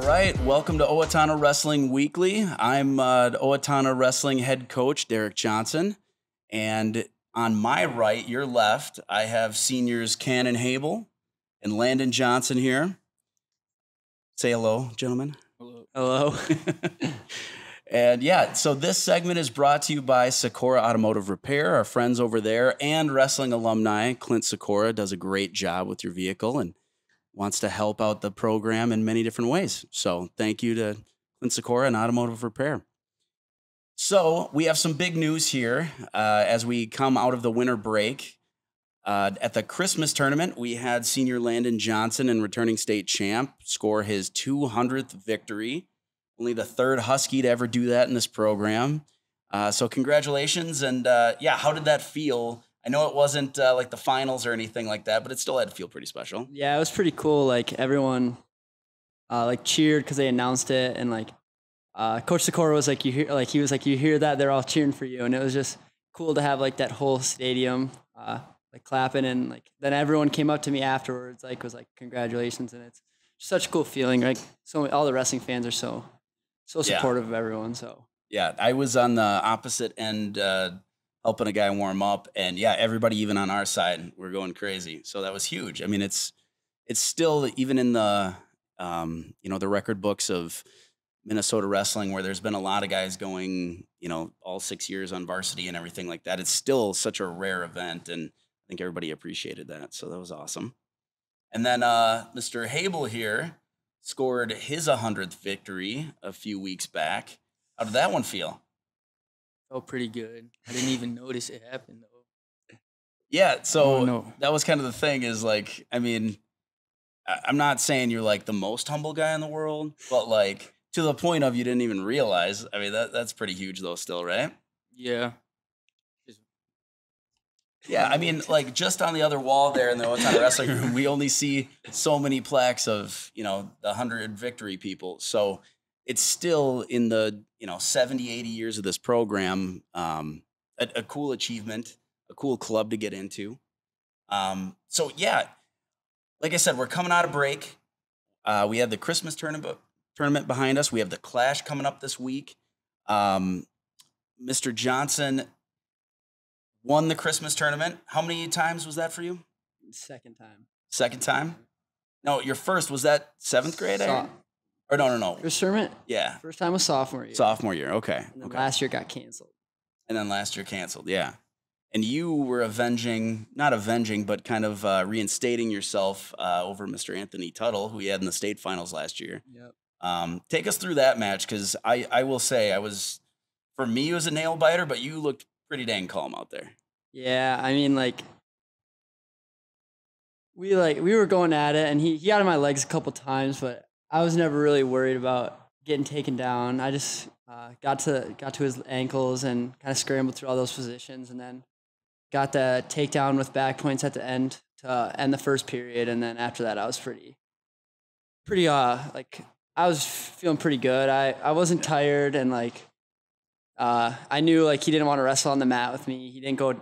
right, welcome to Owatonna Wrestling Weekly. I'm Owatonna Wrestling head coach Derek Johnson, and on my right, your left, I have seniors Kanin, Hable, and Landon Johnson here. Say hello, gentlemen. Hello. Hello. And yeah, so this segment is brought to you by Sikora Automotive Repair, our friends over there, and wrestling alumni. Clint Sikora does a great job with your vehicle and wants to help out the program in many different ways. So thank you to Clint Sikora and Automotive Repair. So we have some big news here as we come out of the winter break. At the Christmas tournament, we had senior Landon Johnson and returning state champ score his 200th victory. Only the third Husky to ever do that in this program. So congratulations. And yeah, how did that feel? I know it wasn't like the finals or anything like that, but it still had to feel pretty special. Yeah, it was pretty cool. Like everyone like cheered because they announced it, and like Coach Sikora was like, he was like, you hear that? They're all cheering for you, and it was just cool to have like that whole stadium like clapping, and like then everyone came up to me afterwards, like was like congratulations, and it's such a cool feeling. Like all the wrestling fans are so supportive of everyone. So yeah, I was on the opposite end helping a guy warm up, and yeah, everybody even on our side were going crazy. So that was huge. I mean, it's still even in the the record books of Minnesota wrestling, where there's been a lot of guys going, all 6 years on varsity and everything like that. It's still such a rare event, and I think everybody appreciated that. So that was awesome. And then Mr. Hable here scored his 100th victory a few weeks back. How did that one feel? Felt pretty good. I didn't even notice it happened, though. Yeah, so that was kind of the thing is like, I mean, I'm not saying you're like the most humble guy in the world, but like to the point of you didn't even realize. I mean, that's pretty huge though still, right? Yeah. Yeah, I mean, like just on the other wall there in the Owatonna wrestling room, we only see so many plaques of, the 100 victory people. So it's still in the, 70, 80 years of this program, a cool achievement, a cool club to get into. So yeah, like I said, we're coming out of break. We had the Christmas tournament behind us. We have the Clash coming up this week. Mr. Johnson won the Christmas tournament. How many times was that for you? Second time. Second time? No, your first, was that 7th grade? Or no. First tournament? Yeah. First time was sophomore year. Sophomore year, okay. And then last year got canceled. And then last year canceled, yeah. And you were not avenging, but kind of reinstating yourself over Mr. Anthony Tuttle, who he had in the state finals last year. Yep. Take us through that match, because I will say for me, it was a nail biter, but you looked pretty dang calm out there. Yeah, I mean, like we were going at it, and he got on my legs a couple times, but I was never really worried about getting taken down. I just got to his ankles and kind of scrambled through all those positions, and then got the takedown with back points at the end to end the first period. And then after that, I was pretty like I was feeling pretty good. I wasn't tired, and like I knew like he didn't want to wrestle on the mat with me. He didn't go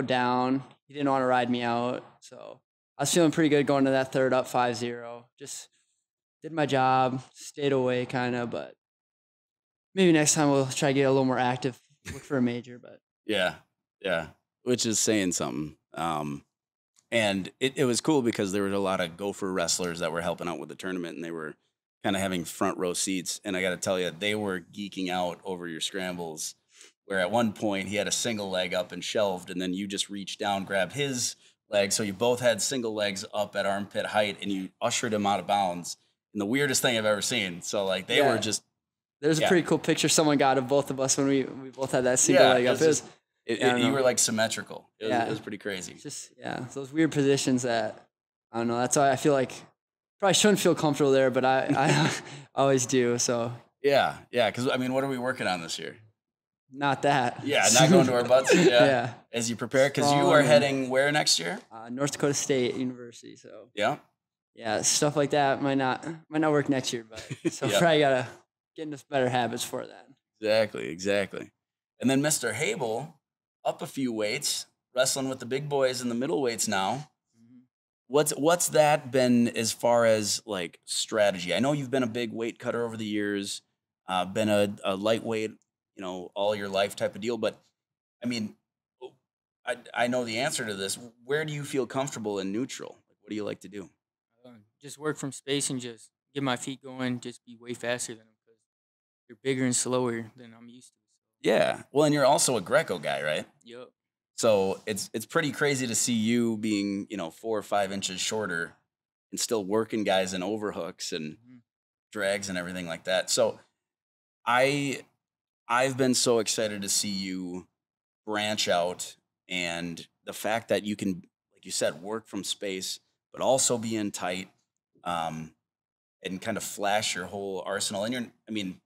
down. He didn't want to ride me out. So I was feeling pretty good going to that third up 5-0. Just did my job, stayed away kind of, but maybe next time we'll try to get a little more active, look for a major. But yeah, which is saying something. And it was cool because there was a lot of Gopher wrestlers that were helping out with the tournament, and they were kind of having front row seats. And I got to tell you, they were geeking out over your scrambles, where at one point he had a single leg up and shelved, and then you just reached down, grabbed his leg. So you both had single legs up at armpit height, and you ushered him out of bounds. And the weirdest thing I've ever seen. So like they were just. There's a pretty cool picture someone got of both of us when we both had that single leg up. You were like symmetrical. It was pretty crazy. Just those weird positions that I don't know. That's why I feel like probably shouldn't feel comfortable there, but I always do. So yeah. Because I mean, what are we working on this year? Not that. Yeah, not going to our butts. Yeah. As you prepare, because you are heading where next year? North Dakota State University. So yeah, stuff like that might not work next year, but probably gotta get into better habits for that. Exactly. And then Mr. Hable up a few weights, wrestling with the big boys in the middleweights now. what's that been as far as like strategy? I know you've been a big weight cutter over the years, been a lightweight, all your life type of deal. But I mean, I know the answer to this. Where do you feel comfortable in neutral? Like, what do you like to do? Just work from space and just get my feet going. Just be way faster than them because you're bigger and slower than I'm used to. Yeah. Well, and you're also a Greco guy, right? Yep. So it's pretty crazy to see you being, 4 or 5 inches shorter and still working guys in overhooks and Mhm. drags and everything like that. So I I've been so excited to see you branch out and the fact that you can, like you said, work from space, but also be in tight, um, and kind of flash your whole arsenal. And I mean,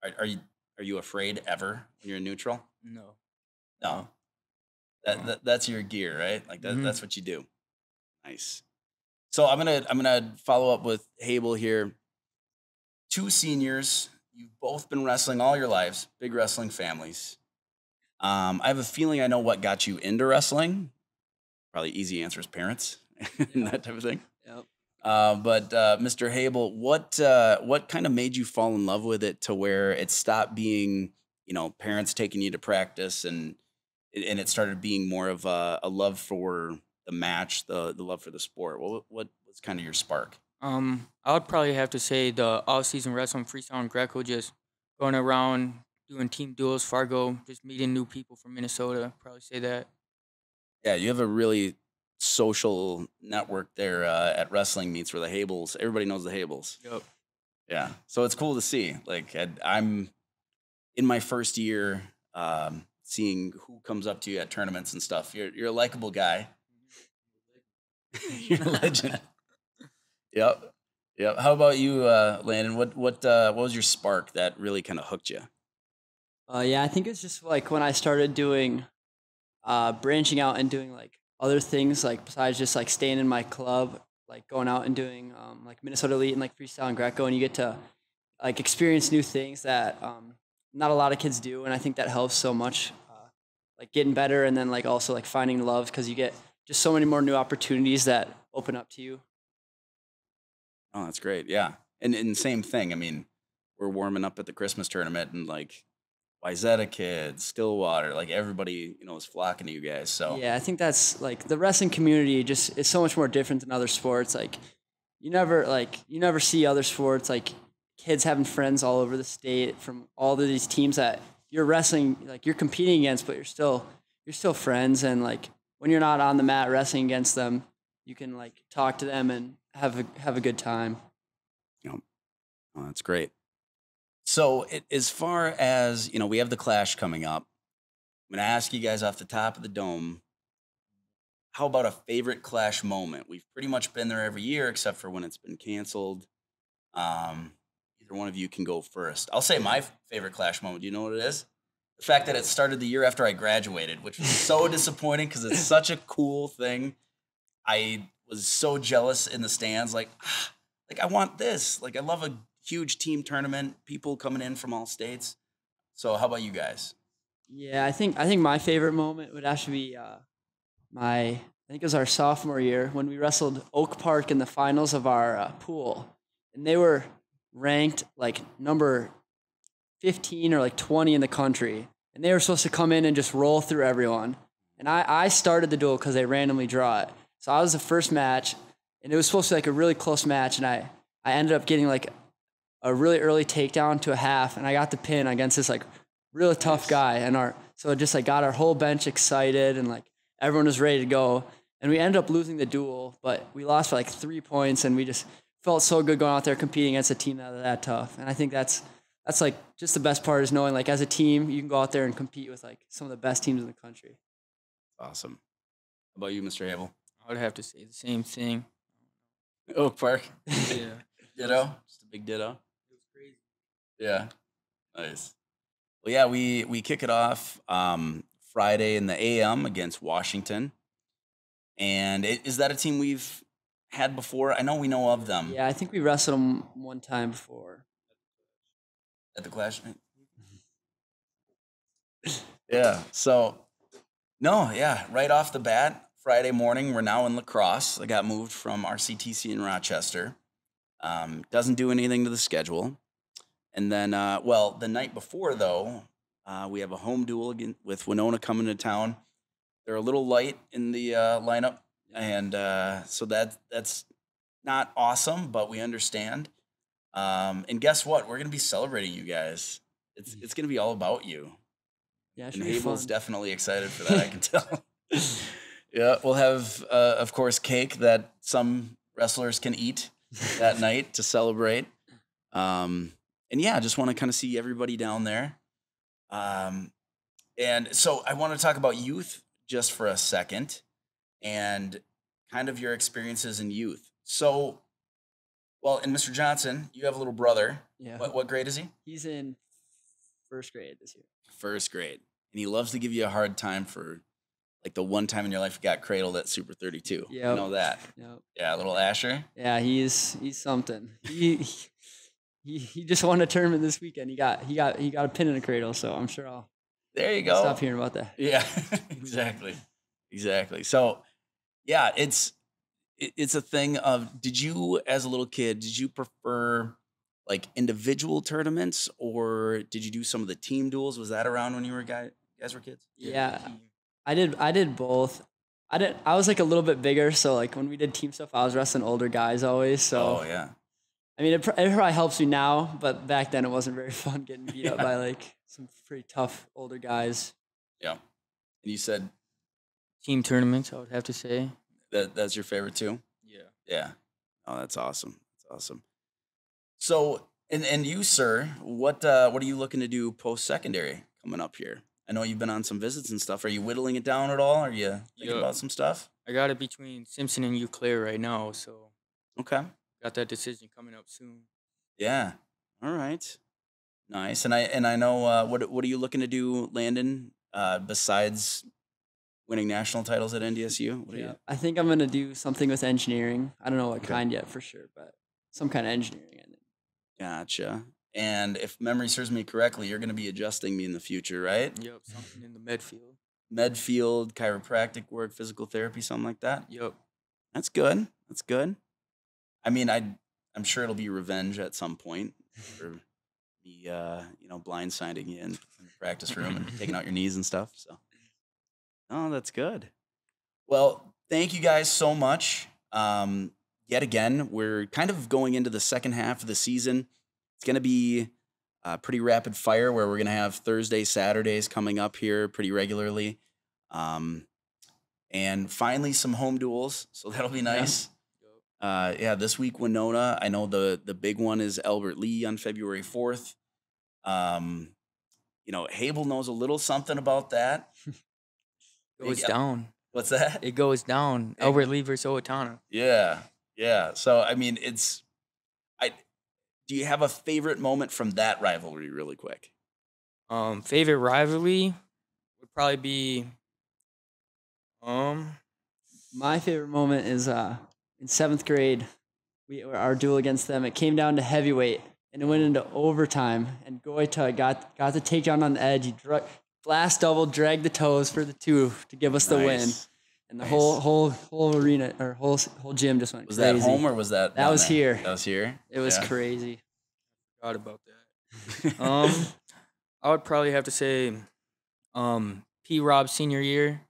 are you afraid ever when you're in neutral? No. No, that's your gear, right? Like Mhm. that's what you do. Nice. So I'm gonna follow up with Hable here. Two seniors. You've both been wrestling all your lives. Big wrestling families. I have a feeling I know what got you into wrestling. Probably easy answer is parents and that type of thing. Yep. But Mr. Hable, what kind of made you fall in love with it to where it stopped being, parents taking you to practice and it started being more of a love for the match, the love for the sport. What was kind of your spark? I would probably have to say the all-season wrestling freestyle and Greco, just going around doing team duels, Fargo, just meeting new people from Minnesota. Probably say that. Yeah, you have a really social network there at wrestling meets where the Hables, everybody knows the Hables. Yep. Yeah, so it's cool to see. Like I'm in my first year, seeing who comes up to you at tournaments and stuff. You're a likable guy. You're a legend. Yep. Yep. How about you, Landon? What was your spark that really kind of hooked you? Yeah, I think it's just like when I started doing branching out and doing like other things like besides just like staying in my club, like going out and doing like Minnesota Elite and like freestyle and Greco, and you get to like experience new things that not a lot of kids do, and I think that helps so much, like getting better and then like also like finding love because you get just so many more new opportunities that open up to you. Oh, that's great. Yeah. And same thing. I mean, we're warming up at the Christmas tournament and like Wyzetta kids, Stillwater, like everybody, is flocking to you guys. So Yeah, I think that's like the wrestling community just is so much more different than other sports. Like you never see other sports like kids having friends all over the state from all of these teams that you're wrestling like you're competing against, but you're still friends and like when you're not on the mat wrestling against them, you can like talk to them and have a good time. you know, oh, that's great. So as far as, we have the clash coming up. I'm going to ask you guys off the top of the dome, how about a favorite clash moment? We've pretty much been there every year except for when it's been canceled. Um, Either one of you can go first. I'll say my favorite clash moment. Do you know what it is? The fact that it started the year after I graduated, which was so disappointing because it's such a cool thing. I was so jealous in the stands, like I want this. Like I love a huge team tournament, people coming in from all states. So how about you guys? Yeah, I think my favorite moment would actually be I think it was our sophomore year when we wrestled Oak Park in the finals of our pool, and they were ranked like number 15 or like 20 in the country, and they were supposed to come in and just roll through everyone. And I started the duel because they randomly draw it. So I was the first match, and it was supposed to be like a really close match, and I ended up getting like a really early takedown to a half, and I got the pin against this like really tough Nice. guy, and so it just like got our whole bench excited, and like everyone was ready to go, and we ended up losing the duel, but we lost by like 3 points, and we just felt so good going out there competing against a team that tough, and I think that's like just the best part is knowing like as a team you can go out there and compete with like some of the best teams in the country. Awesome. How about you, Mr. Hable? I would have to say the same thing. Oak Park. Yeah. Ditto. Just a big ditto. It was crazy. Yeah. Nice. Well, yeah, we kick it off Friday in the AM against Washington. And is that a team we've had before? I know we know of them Yeah, I think we wrestled them one time before. at the Clash. Yeah. So, no, yeah, right off the bat, Friday morning, we're now in lacrosse. I got moved from RCTC in Rochester. Doesn't do anything to the schedule. And then, the night before, though, we have a home duel again with Winona coming to town. They're a little light in the lineup, and so that's not awesome, but we understand. And guess what? We're going to be celebrating you guys. It's going to be all about you. Yeah, it And should be Hable's fun. definitely excited for that, I can tell. Yeah, we'll have, of course, cake that some wrestlers can eat that night to celebrate. And yeah, I just want to kind of see everybody down there. And so I want to talk about youth just for a second and kind of your experiences in youth. So, and Mr. Johnson, you have a little brother. Yeah. What grade is he? He's in first grade this year. First grade. And he loves to give you a hard time for like the one time in your life you got cradled at Super 32. Yeah. You know that. Yep. Yeah, little Asher. Yeah, he's something. He just won a tournament this weekend. He got a pin in a cradle, so I'm sure I'll There you go. stop hearing about that. Yeah, exactly. So, yeah, it's a thing of, did you, as a little kid, did you prefer like individual tournaments or did you do some of the team duels? Was that around when you guys were kids? Yeah, I did both. I was like a little bit bigger, so like when we did team stuff, I was wrestling older guys always. So Oh, yeah. I mean, it probably helps you now, but back then it wasn't very fun getting beat up by like some pretty tough older guys. Yeah. And you said Team tournaments, I would have to say. that's your favorite too? Yeah. Yeah. Oh, that's awesome. So, and you, sir, what are you looking to do post-secondary coming up here? I know you've been on some visits and stuff. Are you whittling it down at all? Are you thinking about some stuff? I got it between Simpson and Eau Claire right now, so Okay. got that decision coming up soon. Yeah. All right. Nice. And I know what are you looking to do, Landon? Besides winning national titles at NDSU? What are you? I think I'm gonna do something with engineering. I don't know what kind yet for sure, but some kind of engineering. I think. Gotcha. And if memory serves me correctly, you're going to be adjusting me in the future, right? Yep, something in the med field. Med field, chiropractic work, physical therapy, something like that. Yep. That's good. I mean, I'm sure it'll be revenge at some point for me, blindsiding you in the practice room and taking out your knees and stuff. So, oh, that's good. Well, thank you guys so much. Yet again, we're kind of going into the second half of the season. It's going to be pretty rapid fire where we're going to have Thursdays, Saturdays coming up here pretty regularly. And finally some home duels. So that'll be nice. This week, Winona. I know the big one is Albert Lee on February 4th. Hable knows a little something about that. Goes down. What's that? It goes down. Albert Lee versus Owatonna. Yeah. So, I mean, do you have a favorite moment from that rivalry really quick? Favorite rivalry would probably be, My favorite moment is in 7th grade, our duel against them. It came down to heavyweight, and it went into overtime. And Goita got the takedown on the edge. He blast double, dragged the toes for the 2 to give us the win. And the whole arena or whole gym just went was crazy. Was that home or was that? That was here. That was here. It was crazy. Forgot about that. I would probably have to say, P. Rob's senior year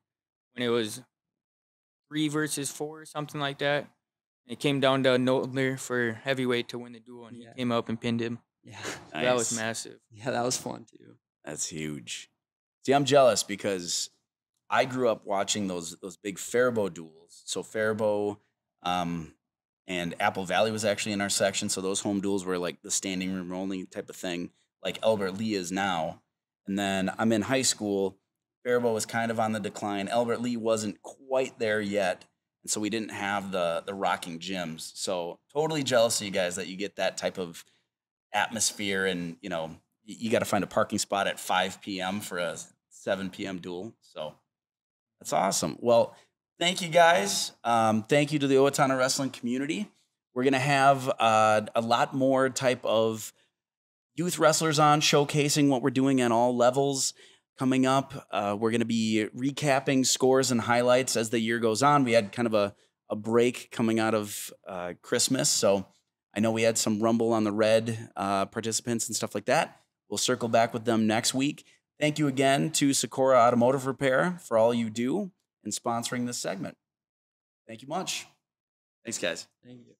when it was 3 versus 4 or something like that. It came down to Notler for heavyweight to win the duel, and he came up and pinned him. Yeah, so that was massive. Yeah, that was fun too. That's huge. See, I'm jealous because I grew up watching those big Faribault duels. So Faribault and Apple Valley was actually in our section. So those home duels were like the standing room only type of thing, like Albert Lee is now. And then I'm in high school. Faribault was kind of on the decline. Albert Lee wasn't quite there yet. And so we didn't have the rocking gyms. So totally jealous of you guys that you get that type of atmosphere. And, you got to find a parking spot at 5 p.m. for a 7 p.m. duel. So that's awesome. Well, thank you guys. Thank you to the Owatonna wrestling community. We're going to have a lot more type of youth wrestlers on showcasing what we're doing at all levels. coming up. We're going to be recapping scores and highlights as the year goes on. We had kind of a break coming out of Christmas, so I know we had some Rumble on the Red participants and stuff like that. We'll circle back with them next week. Thank you again to Socorro Automotive Repair for all you do in sponsoring this segment. Thank you much. Thanks, guys. Thank you.